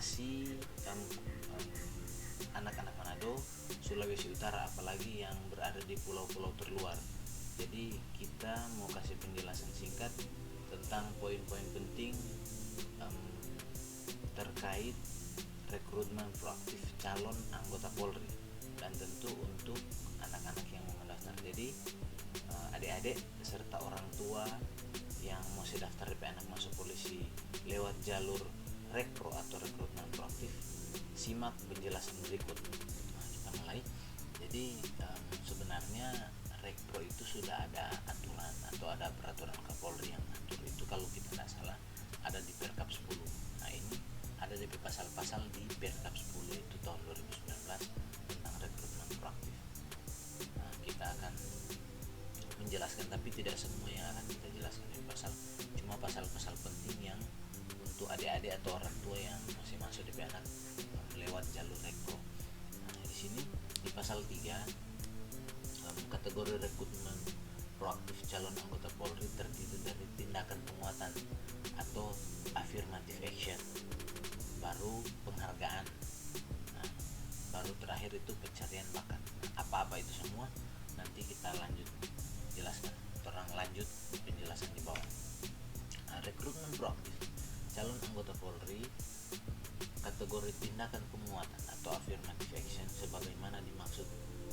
masih anak-anak Manado, Sulawesi Utara, apalagi yang berada di pulau-pulau terluar. Jadi kita mau kasih penjelasan singkat tentang poin-poin penting terkait rekrutmen proaktif calon anggota Polri, dan tentu untuk anak-anak yang mau mendaftar. Jadi adik-adik serta orang tua yang mau daftar DP anak masuk polisi lewat jalur rekpro atau rekrutmen proaktif, simak penjelasan berikut. Kita mulai. Jadi sebenarnya rekpro itu sudah ada aturan atau ada peraturan Kapolri yang atur itu, kalau kita tidak salah ada di Perkap 10. Nah ini ada DP pasal-pasal di Perkap 10 itu tahun 2019 tentang rekrutmen proaktif. Nah, kita akan menjelaskan, tapi tidak semua yang akan kita jelaskan di pasal, cuma pasal-pasal penting yang untuk adik-adik atau orang tua yang masih masuk di anak lewat jalur rekro. Nah, di sini di pasal 3 kategori rekrutmen proaktif calon anggota Polri terdiri dari tindakan penguatan atau affirmative action, baru penghargaan, nah, baru terakhir itu pencarian bakat. Apa-apa itu semua nanti kita lanjut jelaskan, orang lanjut penjelasan di bawah. Nah, rekrutmen proaktif calon anggota Polri kategori tindakan penguatan atau affirmative action sebagaimana dimaksud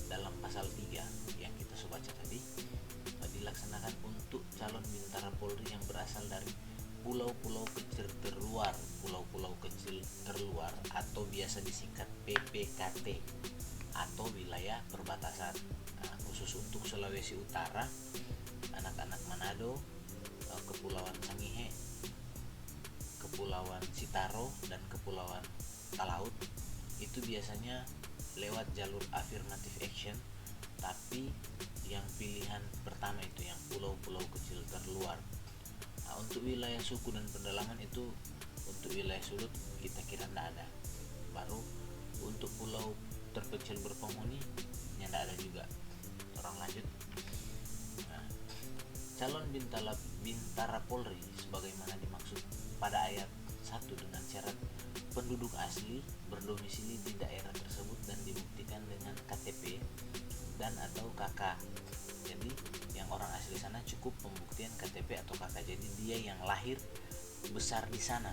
dalam pasal 3 yang kita sudah baca tadi, dilaksanakan untuk calon bintara Polri yang berasal dari pulau-pulau kecil terluar, pulau-pulau kecil terluar atau biasa disingkat PPKT, atau wilayah perbatasan. Nah, khusus untuk Sulawesi Utara, anak-anak Manado, Kepulauan Sangihe, Kepulauan Sitaro, dan Kepulauan Talaut itu biasanya lewat jalur affirmative action, tapi yang pilihan pertama itu yang pulau-pulau kecil terluar. Nah, untuk wilayah suku dan pedalaman itu, untuk wilayah Sulut kita kira tidak ada. Baru untuk pulau terpencil berpenghuni yang tidak ada juga. Orang lanjut. Nah, calon bintara Polri sebagaimana dimaksud pada ayat 1 dengan syarat penduduk asli berdomisili di daerah tersebut dan dibuktikan dengan KTP dan atau KK. Jadi yang orang asli sana cukup pembuktian KTP atau KK. Jadi dia yang lahir besar di sana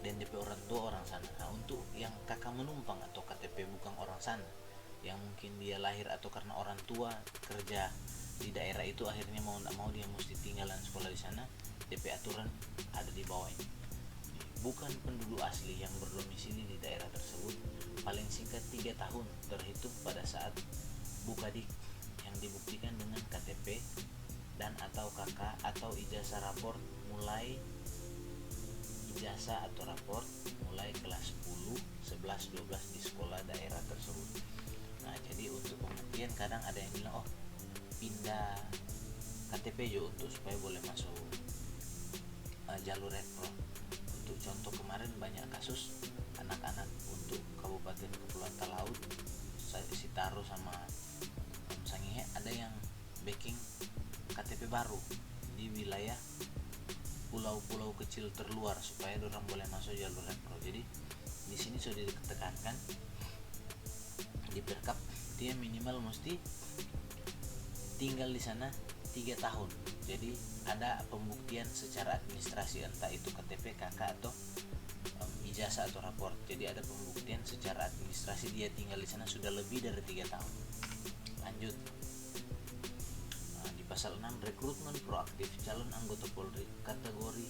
dan DP orang tua orang sana. Nah, untuk yang KK menumpang atau KTP bukan orang sana, yang mungkin dia lahir atau karena orang tua kerja di daerah itu, akhirnya mau tidak mau dia mesti tinggal dan sekolah di sana, DP aturan ada di bawah ini. Bukan penduduk asli yang berdomisili di daerah tersebut paling singkat 3 tahun terhitung pada saat bukadik yang dibuktikan dengan KTP dan atau KK atau ijazah raport mulai ijazah atau raport mulai kelas 10, 11, 12 di sekolah daerah tersebut. Nah, jadi untuk pembuktian kadang ada yang bilang pindah KTP juga untuk supaya boleh masuk jalur rekro. Untuk contoh kemarin banyak kasus anak-anak untuk Kabupaten Kepulauan Talaut, Sitaro sama Sangihe ada yang backing KTP baru di wilayah pulau-pulau kecil terluar supaya orang boleh masuk jalur rekro. Jadi di sini sudah ditekankan di Perkap dia minimal mesti tinggal di sana 3 tahun. Jadi ada pembuktian secara administrasi, entah itu KTP, KK atau ijazah atau raport. Jadi ada pembuktian secara administrasi dia tinggal di sana sudah lebih dari 3 tahun. Lanjut. Nah, di pasal 6 rekrutmen proaktif calon anggota Polri kategori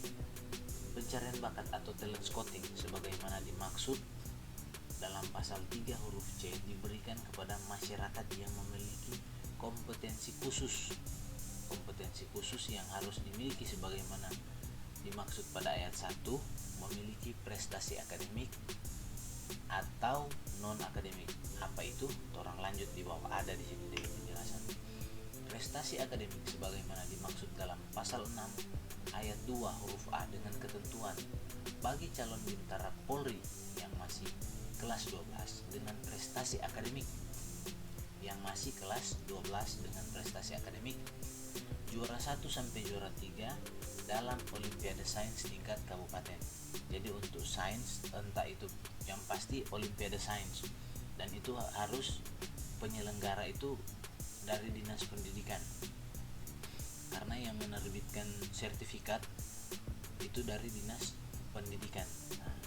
pencarian bakat atau talent scouting sebagaimana dimaksud dalam pasal 3 huruf C diberikan kepada masyarakat yang memiliki kompetensi khusus yang harus dimiliki sebagaimana dimaksud pada ayat 1, memiliki prestasi akademik atau non akademik. Apa itu? Orang lanjut di bawah ada di sini dari penjelasan. Prestasi akademik sebagaimana dimaksud dalam pasal 6 ayat 2 huruf A dengan ketentuan bagi calon bintara Polri yang masih kelas 12 dengan prestasi akademik, yang masih kelas 12 dengan prestasi akademik juara 1 sampai juara 3 dalam Olimpiade Sains tingkat kabupaten. Jadi untuk sains, entah itu yang pasti Olimpiade Sains, dan itu harus penyelenggara itu dari Dinas Pendidikan, karena yang menerbitkan sertifikat itu dari Dinas Pendidikan. Nah,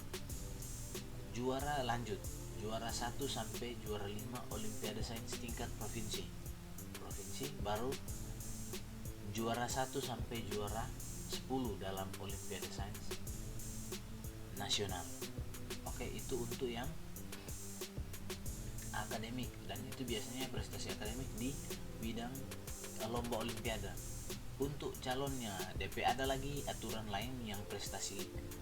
juara 1 sampai juara 5 Olimpiade Sains tingkat provinsi, baru juara 1 sampai juara 10 dalam Olimpiade Sains nasional. Oke, itu untuk yang akademik, dan itu biasanya prestasi akademik di bidang lomba olimpiade. Untuk calonnya DP ada lagi aturan lain yang prestasi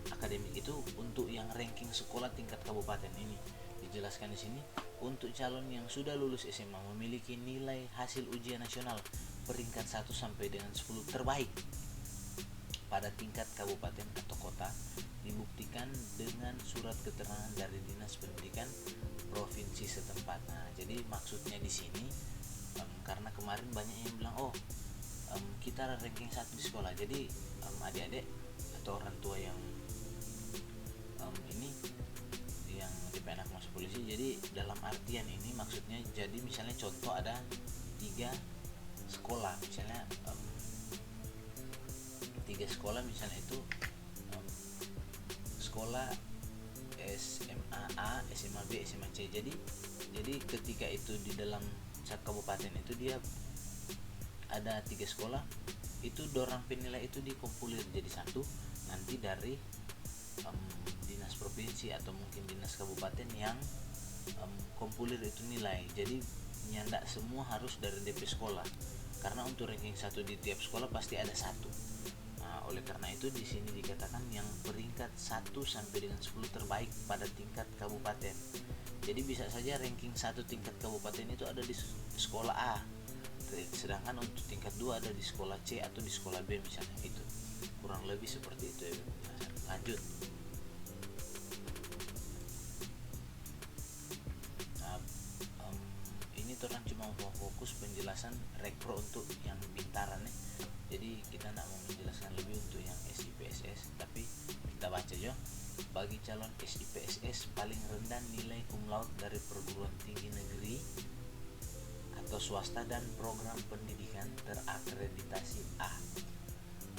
akademik itu untuk yang ranking sekolah tingkat kabupaten. Ini dijelaskan di sini. Untuk calon yang sudah lulus SMA memiliki nilai hasil ujian nasional peringkat 1 sampai dengan 10 terbaik pada tingkat kabupaten atau kota, dibuktikan dengan surat keterangan dari Dinas Pendidikan provinsi setempat. Nah, jadi maksudnya di sini karena kemarin banyak yang bilang kita ranking 1 di sekolah. Jadi adik-adik atau orang tua yang ini yang tipe anak masuk polisi, jadi dalam artian ini maksudnya, jadi misalnya contoh ada 3 sekolah, misalnya 3 sekolah misalnya itu sekolah SMA A, SMA B, SMA C. Jadi ketika itu di dalam satu kabupaten itu dia ada 3 sekolah, itu dorang penilai itu dikumpulir jadi satu, nanti dari dinas provinsi atau mungkin dinas kabupaten yang kumpulir itu nilai. Jadi nyandak semua harus dari DP sekolah, karena untuk ranking 1 di tiap sekolah pasti ada satu. Nah, oleh karena itu di sini dikatakan yang peringkat 1 sampai dengan 10 terbaik pada tingkat kabupaten. Jadi bisa saja ranking 1 tingkat kabupaten itu ada di sekolah A, sedangkan untuk tingkat 2 ada di sekolah C atau di sekolah B misalnya. Itu kurang lebih seperti itu ya. Lanjut. Nah, ini orang cuma mau fokus penjelasan rekpro untuk yang bintaran ya. Jadi kita tidak mau menjelaskan lebih untuk yang SIPSS, tapi kita baca aja. Bagi calon SIPSS paling rendah nilai cum laude dari perguruan tinggi negeri atau swasta dan program pendidikan terakreditasi A.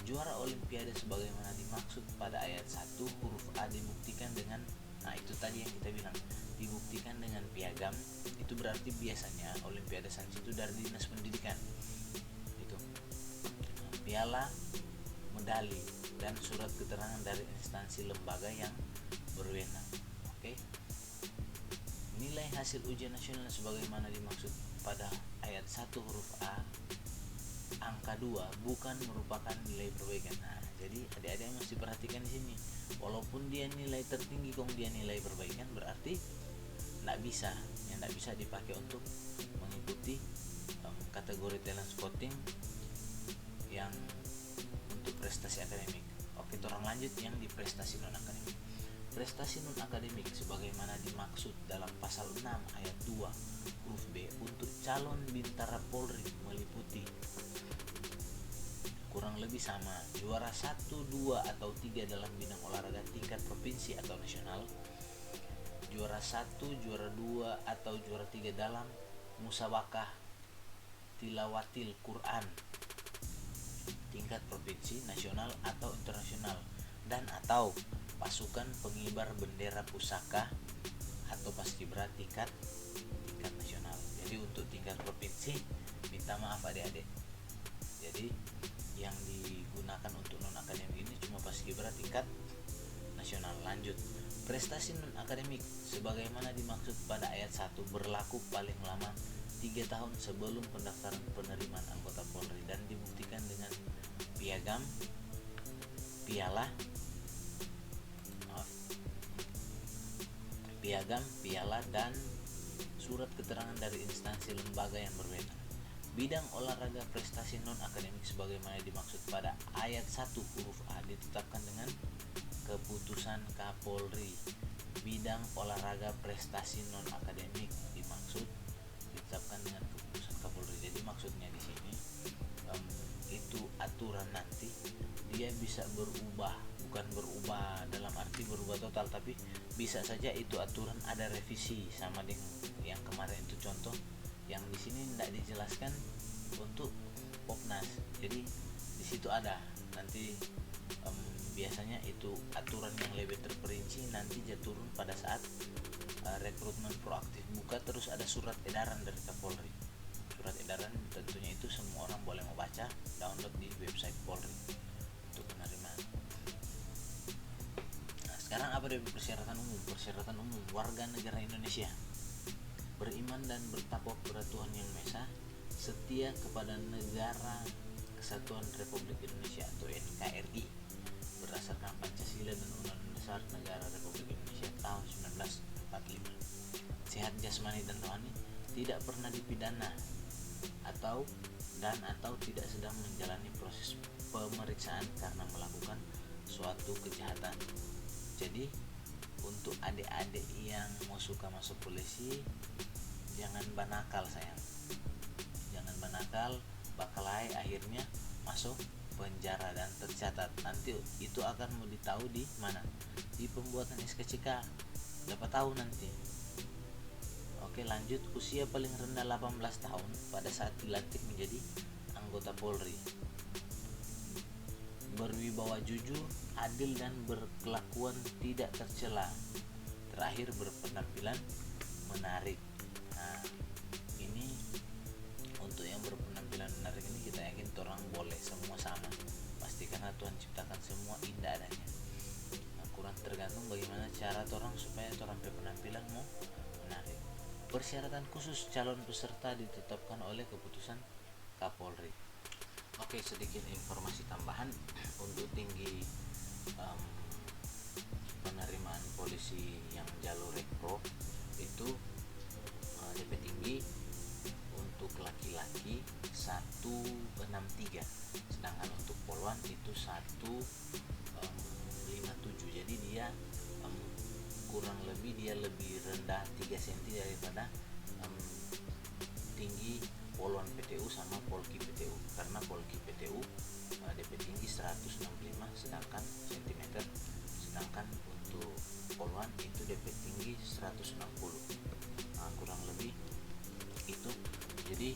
Juara olimpiade sebagaimana dimaksud pada ayat 1 huruf A dibuktikan dengan, nah itu tadi yang kita bilang, dibuktikan dengan piagam. Itu berarti biasanya olimpiade sains itu dari dinas pendidikan. Itu piala, medali, dan surat keterangan dari instansi lembaga yang berwenang. Oke. Nilai hasil ujian nasional sebagaimana dimaksud pada ayat 1 huruf A angka 2 bukan merupakan nilai perbaikan. Nah, jadi adik-adik mesti perhatikan di sini. Walaupun dia nilai tertinggi kong dia nilai perbaikan, berarti tidak bisa dipakai untuk mengikuti kategori talent scouting yang untuk prestasi akademik. Oke, orang lanjut yang di prestasi non akademik. Prestasi non akademik sebagaimana dimaksud dalam pasal 6 ayat 2 huruf B untuk calon bintara Polri meliputi kurang lebih sama juara 1, 2, atau 3 dalam bidang olahraga tingkat provinsi atau nasional, juara 1, juara 2, atau juara 3 dalam musabakah tilawatil Quran tingkat provinsi, nasional, atau internasional, dan atau pasukan pengibar bendera pusaka atau paskibra tingkat nasional. Jadi untuk tingkat provinsi minta maaf adik-adik, jadi yang digunakan untuk non akademik ini cuma paskibra tingkat nasional. Lanjut. Prestasi non akademik sebagaimana dimaksud pada ayat 1 berlaku paling lama 3 tahun sebelum pendaftaran penerimaan anggota Polri dan dibuktikan dengan piagam, piala, dan surat keterangan dari instansi lembaga yang berwenang. Bidang olahraga prestasi non akademik sebagaimana dimaksud pada ayat 1 huruf A ditetapkan dengan keputusan Kapolri. Bidang olahraga prestasi non akademik dimaksud ditetapkan dengan keputusan Kapolri. Jadi maksudnya di sini itu aturan nanti dia bisa berubah, bukan berubah dalam arti berubah total, tapi bisa saja itu aturan ada revisi sama dengan yang kemarin itu contoh yang di sini tidak dijelaskan untuk Popnas. Jadi di situ ada nanti biasanya itu aturan yang lebih terperinci nanti turun pada saat rekrutmen proaktif buka, terus ada surat edaran dari Kapolri. Surat edaran tentunya itu semua orang boleh membaca, download di website Polri untuk penerimaan. Nah, sekarang apa dari persyaratan umum? Persyaratan umum warga negara Indonesia beriman dan bertakwa kepada Tuhan Yang Maha Esa, setia kepada Negara Kesatuan Republik Indonesia atau NKRI berdasarkan Pancasila dan Undang-Undang Dasar Negara Republik Indonesia tahun 1945. Sehat jasmani dan rohani, tidak pernah dipidana atau tidak sedang menjalani proses pemeriksaan karena melakukan suatu kejahatan. Jadi untuk adik-adik yang mau suka masuk polisi, jangan banakal sayang, jangan banakal, bakalai akhirnya masuk penjara dan tercatat. Nanti itu akan mau ditahu di mana? Di pembuatan SKCK, dapat tahu nanti. Oke, lanjut. Usia paling rendah 18 tahun pada saat dilantik menjadi anggota Polri. Berwibawa jujur, adil dan berkelakuan tidak tercela. Terakhir, berpenampilan menarik. Nah, ini untuk yang berpenampilan menarik ini kita yakin orang boleh semua sama. Pasti karena Tuhan ciptakan semua indah adanya. Nah, kurang tergantung bagaimana cara orang supaya orang berpenampilan mau menarik. Persyaratan khusus calon peserta ditetapkan oleh keputusan Kapolri. Oke, sedikit informasi tambahan untuk tinggi penerimaan polisi yang jalur rekro itu DP tinggi untuk laki-laki 163, sedangkan untuk poluan itu 157. Jadi dia kurang lebih dia lebih rendah 3 cm daripada tinggi poluan PTU sama Polki PTU, karena Polki PTU DP tinggi 165 sedangkan cm, sedangkan untuk poluan itu DP tinggi 160. Nah, kurang lebih itu. Jadi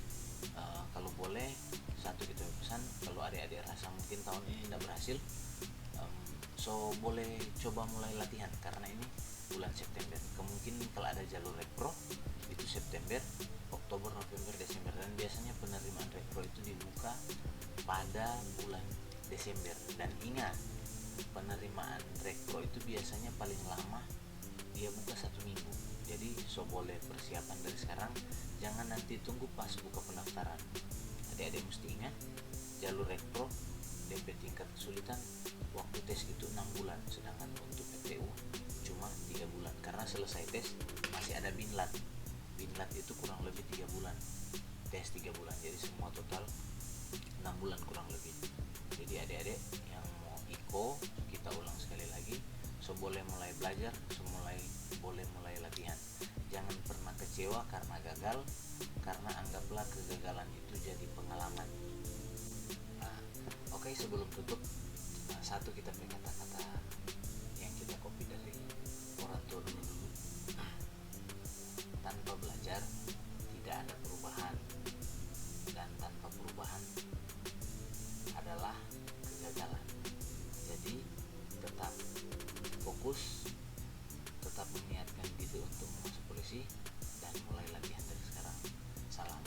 kalau boleh satu kita pesan, kalau adik-adik rasa mungkin tahun ini tidak berhasil, so boleh coba mulai latihan karena ini bulan September. Kemungkinan kalau ada jalur rekro itu September, Oktober, November, Desember, dan biasanya penerimaan rekro itu dibuka pada bulan Desember. Dan ingat, penerimaan rekro itu biasanya paling lama dia buka 1 minggu. Jadi so boleh persiapan dari sekarang, jangan nanti tunggu pas buka pendaftaran. Adik-adik mesti ingat, jalur rekro DP tingkat kesulitan waktu tes itu 6 bulan, sedangkan untuk PTU cuma 3 bulan karena selesai tes masih ada binlat. Binlat itu kurang lebih 3 bulan, tes 3 bulan, jadi semua total 6 bulan kurang lebih. Jadi adik-adik yang mau IKO, kita ulang sekali lagi, so boleh mulai belajar, so boleh mulai latihan. Jangan pernah kecewa karena gagal, karena anggaplah kegagalan itu jadi pengalaman. Nah, oke, sebelum tutup, satu kita pakai kata-kata yang kita copy dari orang tua dulu. Tanpa belajar tidak ada perubahan, dan tanpa perubahan adalah kegagalan. Jadi tetap fokus, tetap meniatkan diri untuk masuk polisi, dan mulai latihan dari sekarang. Salam